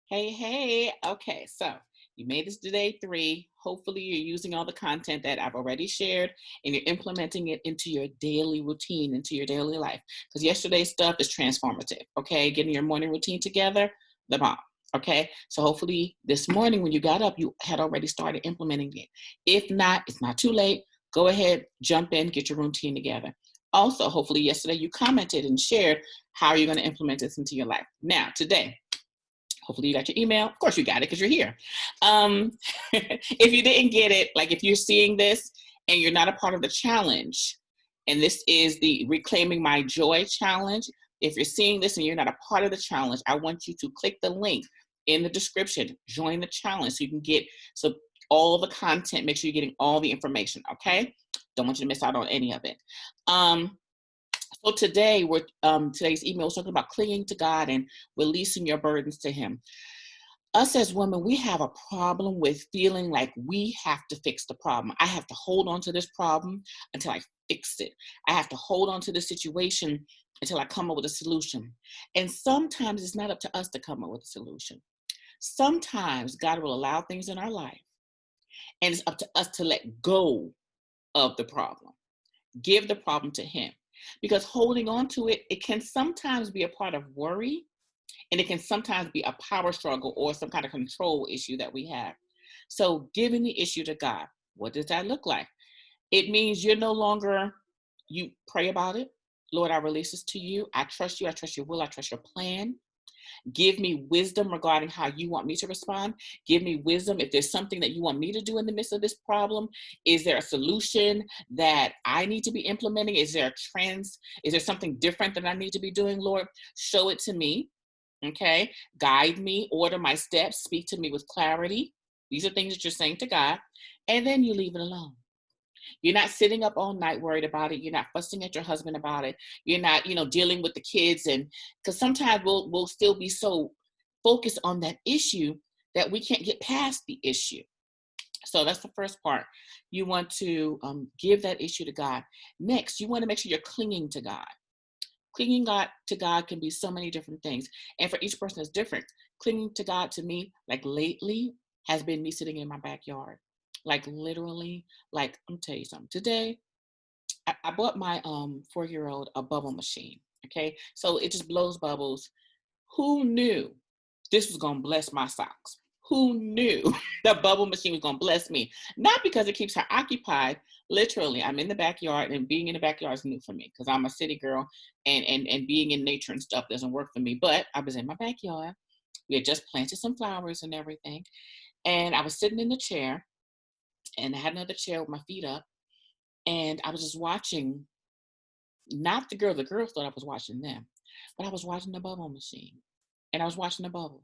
Hey, hey. Okay, so you made this to day three. Hopefully, you're using all the content that I've already shared and you're implementing it into your daily routine, into your daily life. Because yesterday's stuff is transformative. Okay, getting your morning routine together, the bomb. Okay, so hopefully this morning when you got up, you had already started implementing it. If not, it's not too late. Go ahead, jump in, get your routine together. Also, hopefully, yesterday you commented and shared how you're going to implement this into your life. Now, today, hopefully you got your email. Of course you got it because you're here. Um, if you didn't get it, like if you're seeing this and you're not a part of the challenge, and this is the Reclaiming My Joy challenge, if you're seeing this and you're not a part of the challenge, I want you to click the link in the description, join the challenge so you can get all the content, make sure you're getting all the information, okay? Don't want you to miss out on any of it. So today, today's email is talking about clinging to God and releasing your burdens to Him. Us as women, we have a problem with feeling like we have to fix the problem. I have to hold on to this problem until I fix it. I have to hold on to the situation until I come up with a solution. And sometimes it's not up to us to come up with a solution. Sometimes God will allow things in our life, and it's up to us to let go of the problem, give the problem to Him. Because holding on to it, it can sometimes be a part of worry, and it can sometimes be a power struggle or some kind of control issue that we have. So giving the issue to God, what does that look like? It means you're no longer, you pray about it. Lord, I release this to you. I trust you. I trust your will. I trust your plan. Give me wisdom regarding how you want me to respond. Give me wisdom if there's something that you want me to do in the midst of this problem. Is there a solution that I need to be implementing? Is there something different that I need to be doing, Lord? Show it to me. Okay. Guide me, order my steps, speak to me with clarity. These are things that you're saying to God. And then you leave it alone. You're not sitting up all night worried about it. You're not fussing at your husband about it. You're not, dealing with the kids. And because sometimes we'll still be so focused on that issue that we can't get past the issue. So that's the first part. You want to give that issue to God. Next, you want to make sure you're clinging to God. Clinging to God can be so many different things. And for each person is different. Clinging to God to me, like lately, has been me sitting in my backyard. Like literally, like I'm tell you something. Today, I bought my 4-year-old a bubble machine. Okay. So it just blows bubbles. Who knew this was gonna bless my socks? Who knew the bubble machine was gonna bless me? Not because it keeps her occupied. Literally, I'm in the backyard, and being in the backyard is new for me because I'm a city girl, and being in nature and stuff doesn't work for me. But I was in my backyard. We had just planted some flowers and everything, and I was sitting in the chair, and I had another chair with my feet up, and I was just watching. Not the girl. The girls thought I was watching them, but I was watching the bubble machine, and I was watching the bubbles.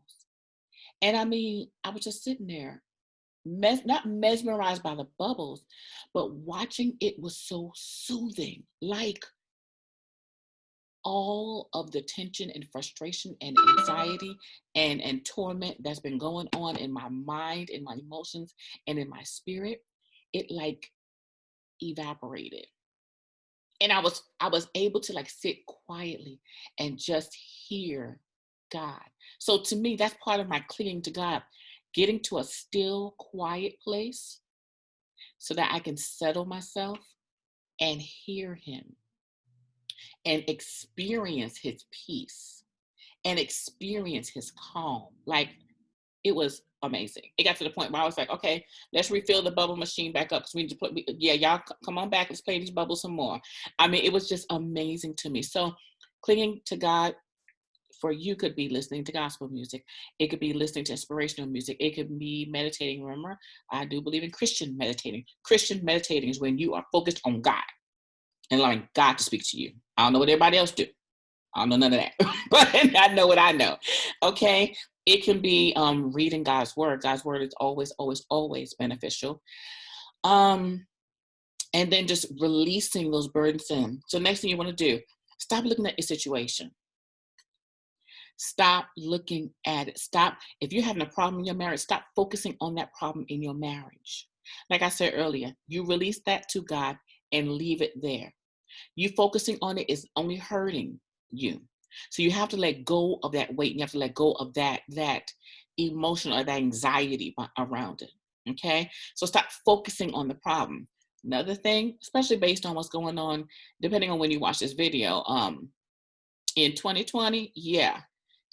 And I mean, I was just sitting there, not mesmerized by the bubbles, but watching it was so soothing. Like all of the tension and frustration and anxiety and torment that's been going on in my mind, in my emotions, and in my spirit, it like evaporated. And I was able to like sit quietly and just hear God. So to me, that's part of my clinging to God, getting to a still, quiet place so that I can settle myself and hear Him and experience His peace and experience His calm. Like it was amazing. It got to the point where I was like, okay, let's refill the bubble machine back up because we need to yeah, y'all come on back. Let's play these bubbles some more. I mean, it was just amazing to me. So clinging to God for you could be listening to gospel music. It could be listening to inspirational music. It could be meditating. Remember, I do believe in Christian meditating. Christian meditating is when you are focused on God and allowing God to speak to you. I don't know what everybody else do. I don't know none of that, but I know what I know. Okay. It can be reading God's word. God's word is always, always, always beneficial. Um, and then just releasing those burdens in. So next thing you want to do, stop looking at your situation. Stop looking at it. Stop. If you're having a problem in your marriage, stop focusing on that problem in your marriage. Like I said earlier, you release that to God and leave it there. You focusing on it is only hurting you. So you have to let go of that weight. You have to let go of that emotion or that anxiety around it. Okay. So stop focusing on the problem. Another thing, especially based on what's going on, depending on when you watch this video, in 2020, yeah.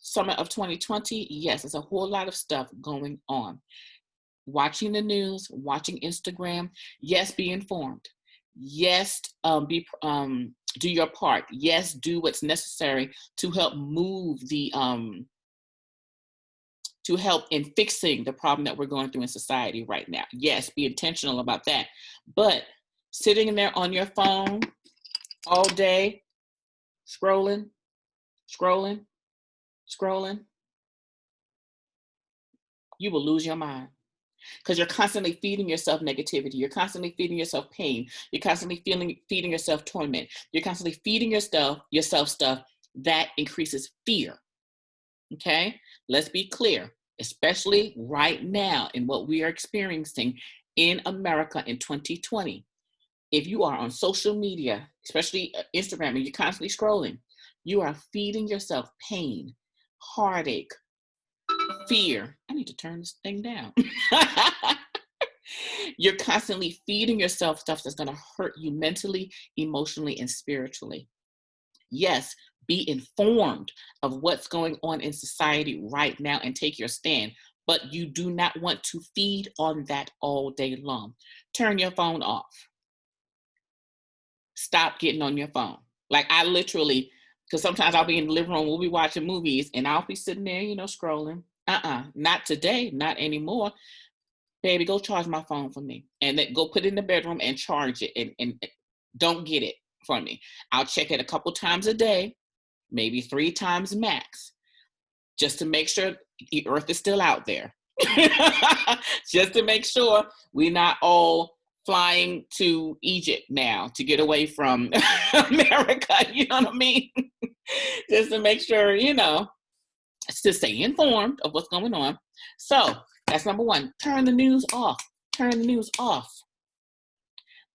Summer of 2020, yes, there's a whole lot of stuff going on. Watching the news, watching Instagram, yes, be informed. Yes, do your part. Yes, do what's necessary to help move to help in fixing the problem that we're going through in society right now. Yes, be intentional about that. But sitting there on your phone all day, scrolling, scrolling, scrolling, you will lose your mind. Because you're constantly feeding yourself negativity. You're constantly feeding yourself pain. You're constantly feeding yourself torment. You're constantly feeding yourself stuff that increases fear. Okay? Let's be clear, especially right now in what we are experiencing in America in 2020. If you are on social media, especially Instagram, and you're constantly scrolling, you are feeding yourself pain, heartache, fear. I need to turn this thing down. You're constantly feeding yourself stuff that's going to hurt you mentally, emotionally, and spiritually. Yes, be informed of what's going on in society right now and take your stand, but you do not want to feed on that all day long. Turn your phone off. Stop getting on your phone. Like I literally, because sometimes I'll be in the living room, we'll be watching movies, and I'll be sitting there, scrolling. Not today, not anymore. Baby, go charge my phone for me. And then go put it in the bedroom and charge it and don't get it for me. I'll check it a couple times a day, maybe 3 times max, just to make sure the earth is still out there. Just to make sure we're not all flying to Egypt now to get away from America, you know what I mean? Just to make sure, to stay informed of what's going on. So that's number one. Turn the news off. Turn the news off.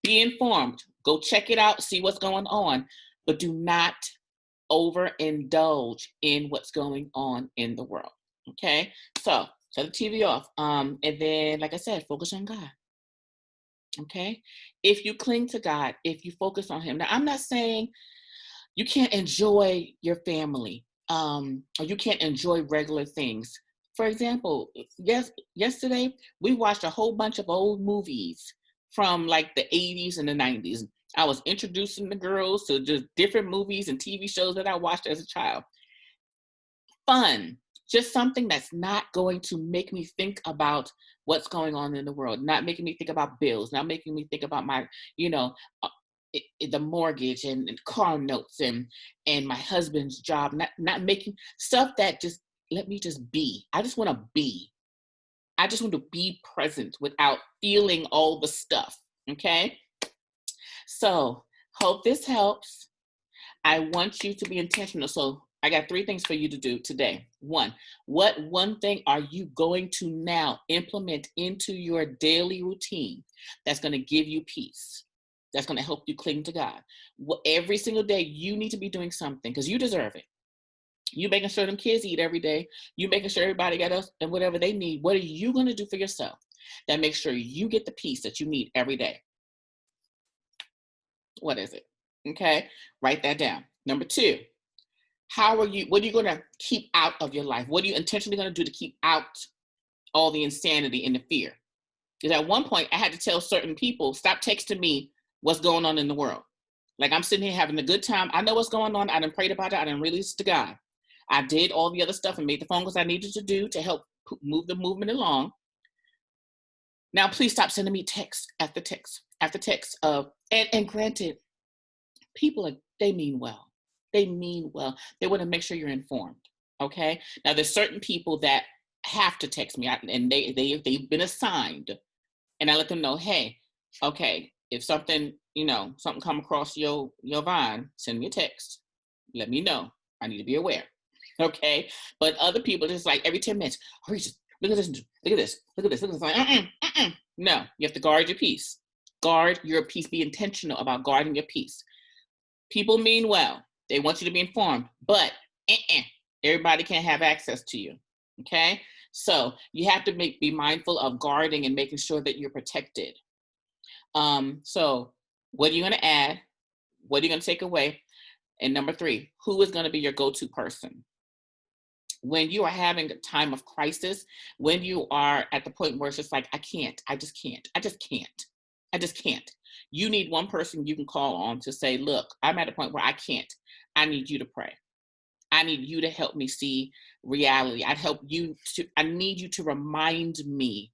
Be informed. Go check it out, see what's going on, but do not overindulge in what's going on in the world. Okay? So shut the TV off. And then, like I said, focus on God. Okay? If you cling to God, if you focus on Him. Now, I'm not saying you can't enjoy your family, or you can't enjoy regular things. For example, yesterday we watched a whole bunch of old movies from like the 80s and the 90s. I was introducing the girls to just different movies and TV shows that I watched as a child. Fun, just something that's not going to make me think about what's going on in the world, not making me think about bills, not making me think about my, the mortgage and car notes and my husband's job, not making stuff that just let me just be. I just want to be. I just want to be present without feeling all the stuff. Okay. So hope this helps. I want you to be intentional. So I got 3 things for you to do today. 1, what one thing are you going to now implement into your daily routine that's going to give you peace? That's going to help you cling to God. Every single day, you need to be doing something because you deserve it. You making sure them kids eat every day. You making sure everybody got us and whatever they need. What are you going to do for yourself that makes sure you get the peace that you need every day? What is it? Okay, write that down. Number 2, what are you going to keep out of your life? What are you intentionally going to do to keep out all the insanity and the fear? Because at one point I had to tell certain people, stop texting me what's going on in the world. Like I'm sitting here having a good time. I know what's going on. I done prayed about it. I done released to God. I did all the other stuff and made the phone calls I needed to do to help move the movement along. Now, please stop sending me text after text after text of, and granted, people they mean well. They mean well. They want to make sure you're informed. Okay. Now there's certain people that have to text me and they've been assigned, and I let them know, hey, okay, if something, something come across your vine, send me a text. Let me know. I need to be aware. Okay. But other people just like every 10 minutes, hurry, just look at this, look at this, look at this, look at this. Like, No, you have to guard your peace. Guard your peace. Be intentional about guarding your peace. People mean well. They want you to be informed, but Uh-uh. Everybody can't have access to you. Okay. So you have to be mindful of guarding and making sure that you're protected. So what are you going to add? What are you going to take away? And number three, who is going to be your go-to person? When you are having a time of crisis, when you are at the point where it's just like, I can't, I just can't, I just can't, I just can't. You need one person you can call on to say, look, I'm at a point where I can't. I need you to pray. I need you to help me see reality. I need you to remind me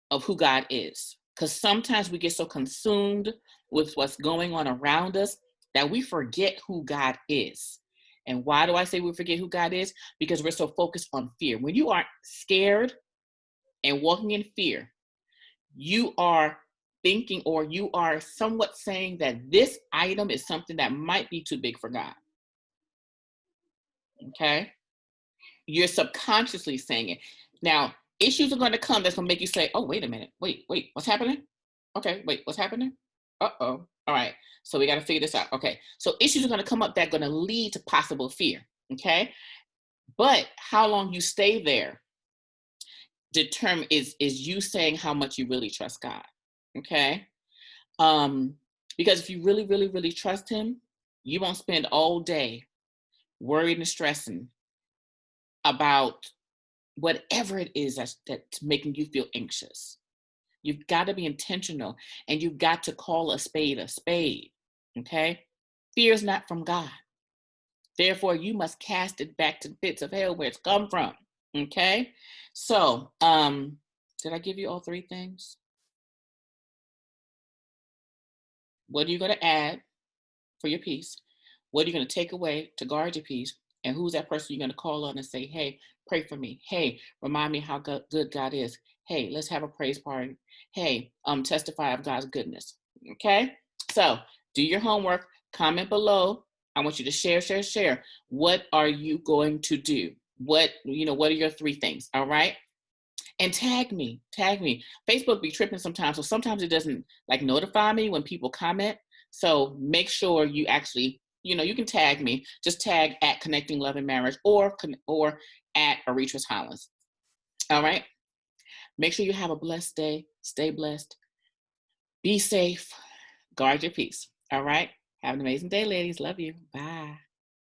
of who God is. Because sometimes we get so consumed with what's going on around us that we forget who God is. And why do I say we forget who God is? Because we're so focused on fear. When you are scared and walking in fear, you are thinking, or you are somewhat saying that this item is something that might be too big for God. Okay? You're subconsciously saying it. Now, issues are going to come that's going to make you say, oh, wait a minute. Wait, what's happening? Okay, wait, what's happening? Uh-oh. All right. So we got to figure this out. Okay. So issues are going to come up that are going to lead to possible fear. Okay. But how long you stay there is you saying how much you really trust God. Okay. Because if you really, really, really trust him, you won't spend all day worried and stressing about whatever it is that's making you feel anxious. You've got to be intentional, and you've got to call a spade a spade. Okay? Fear is not from God. Therefore, you must cast it back to the pits of hell where it's come from. Okay? So, did I give you all three things? What are you going to add for your peace? What are you going to take away to guard your peace? And who's that person you're going to call on and say, hey, pray for me. Hey, remind me how good God is. Hey, let's have a praise party. Hey, testify of God's goodness. Okay? So do your homework, comment below. I want you to share. What are you going to do? What are your three things? All right? And tag me. Facebook be tripping sometimes. So sometimes it doesn't like notify me when people comment. So make sure you actually, you can tag me. Just tag at Connecting Love and Marriage or at Aretris Hollins. All right. Make sure you have a blessed day. Stay blessed. Be safe. Guard your peace. All right. Have an amazing day, ladies. Love you. Bye.